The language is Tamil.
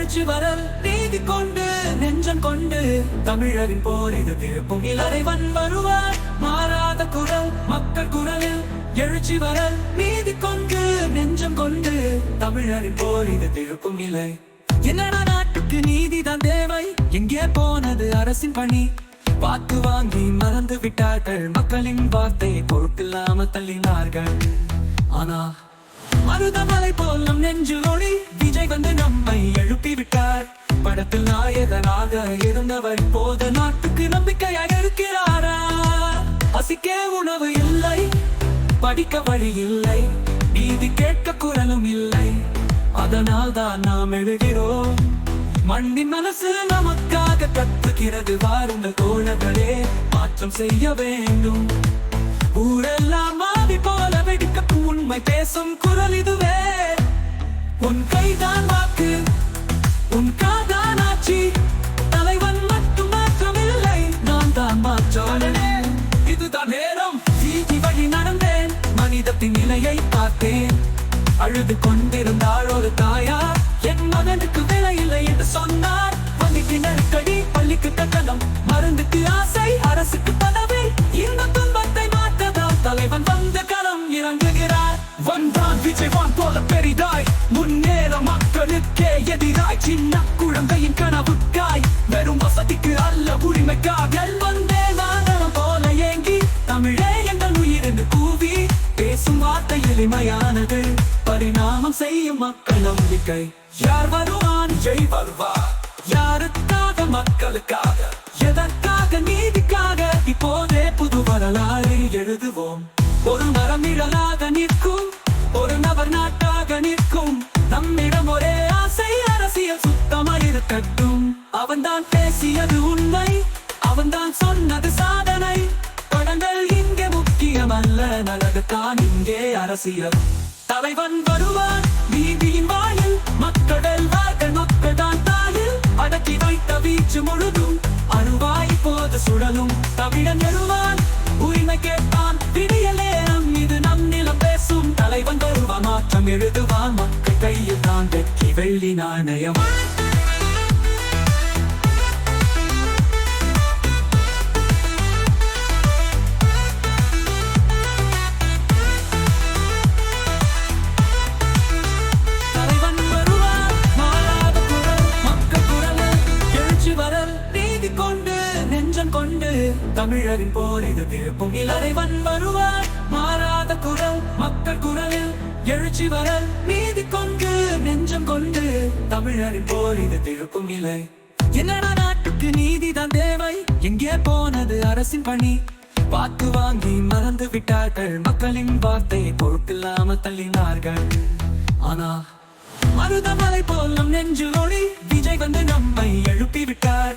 எழுச்சி வரல் நீதி கொண்டு நெஞ்சம் கொண்டு தமிழரின் போர் இது திருப்பும் இறைவன் வருவார் மாறாத குரல் மக்கள் குரலில் எழுச்சி வரல் நீதி கொண்டு நெஞ்சம் கொண்டு தமிழரின் போர் இது திருப்பும் இலை. என்னடா நாட்டுக்கு நீதிதான் தேவை, எங்கே போனது அரசின் பணி? வாக்கு வாங்கி மறந்து விட்டார்கள், மக்களின் வார்த்தை பொறுப்பில்லாம தள்ளினார்கள். ஆனா மருதமலை போல் நம் நெஞ்சு ஒளி விஜய் வந்து நம்மை எழுப்பி விட்டார். படத்தில் நாயகனாக இருந்தவர் இப்போது நாட்டுக்கு நம்பிக்கையாக இருக்கிறாரா? பசிக்கே உணவு இல்லை, படிக்க வழி இல்லை, நீதி கேட்க குரலும் இல்லை. அதனால் தான் நாம் எழுகிறோம். மண்ணின் மனசு நமக்காக கத்துகிறது. வாருங்கள் தோழர்களே, மாற்றம் செய்ய வேண்டும். ஊரெல்லாம் மாறி போல வெடிக்க உண்மை பேசும் குரல் இதுவே. உன் கைதான் வாக்கு, உன் காதான் ஆட்சி, தலைவன் மட்டும் மாற்றமில்லை, நான் தான் மாற்றாளனே. இதுதான் நேரம். வீதி வழி நடந்தேன், மனிதத்தின் நிலையை பார்த்தேன். அழுது கொண்டிருந்தாள் ஒரு தாயார், என் மகனுக்கு விலை இல்லை என்று சொன்னார். வங்கிக்கு நெருக்கடி, பள்ளிக்கு கட்டணம், மருந்துக்கு ஆசை, அரசுக்கு பதவி. இந்த துன்பத்தை மாற்றதால் தலைவன் வந்த களம் இறங்குகிறார். வந்தான் விஜய் வான் போல பெரிதாய், முன்னேற மக்களுக்கே எதிராய். சின்ன குழந்தையின் கனவுக்காய், வெறும் வசதிக்கு அல்ல உரிமைக்காக வந்தேன் வானம் போல ஏங்கி. தமிழே எங்கள் உயிர் என்று கூவி பேசும் வார்த்தை எளிமையானது, பரிணாமம் செய்யும் மக்கள் நம்பிக்கை. யார் வருவான்? ஜெய் வருவார். யாருக்காக? மக்களுக்காக. எதற்காக? நீதிக்காக. இப்போதே புது வரலாறு எழுதுவோம். ஒரு மரம் நிழலாக நிற்கும், ஒரு நபர் நாட்டாக நிற்கும். நம்மிடம் ஒரே ஆசை, அரசியல் சுத்தமாக இருக்கட்டும். அவன்தான் பேசியது உண்மை, அவன்தான் சொன்னது சாதனை. படங்கள் இங்கே முக்கியமல்ல, நரகத்தான் இங்கே அரசியல். தலைவன் வருவான் நீதியின் வாயில், மக்கள் வெல்வார்கள், மக்கள் தான் தாயில். அடக்கி வைத்த வீச்சு முழுதும் அணுவாய் போது சுழலும். தமிழன் எழுவான், உரிமை கேட்பான், விடியலே நம் இது நம் நிலம் பேசும். தலைவன் வருவான், மாற்றம் எழுதுவான், மக்கள் கையில் தான் வெற்றி வெள்ளி நாணயம். கொண்டு தமிழரின் போர் இது திருப்பும் இறைவன் வருவார் மாறாத குரல் மக்கள் குரலில் எழுச்சி வரல் நீதி கொண்டு நெஞ்சம் கொண்டு தமிழரின் போர் இது திருப்பும் இலை. என்னடா நாட்டுக்கு நீதிதான் தேவை, எங்கே போனது அரசின் பணி? வாக்கு வாங்கி மறந்து விட்டார்கள், மக்களின் வார்த்தை பொறுப்பில்லாம தள்ளினார்கள். ஆனா மருதமலை போல் நம் நெஞ்சு ஒளி விஜய் வந்து நம்மை எழுப்பி விட்டார்.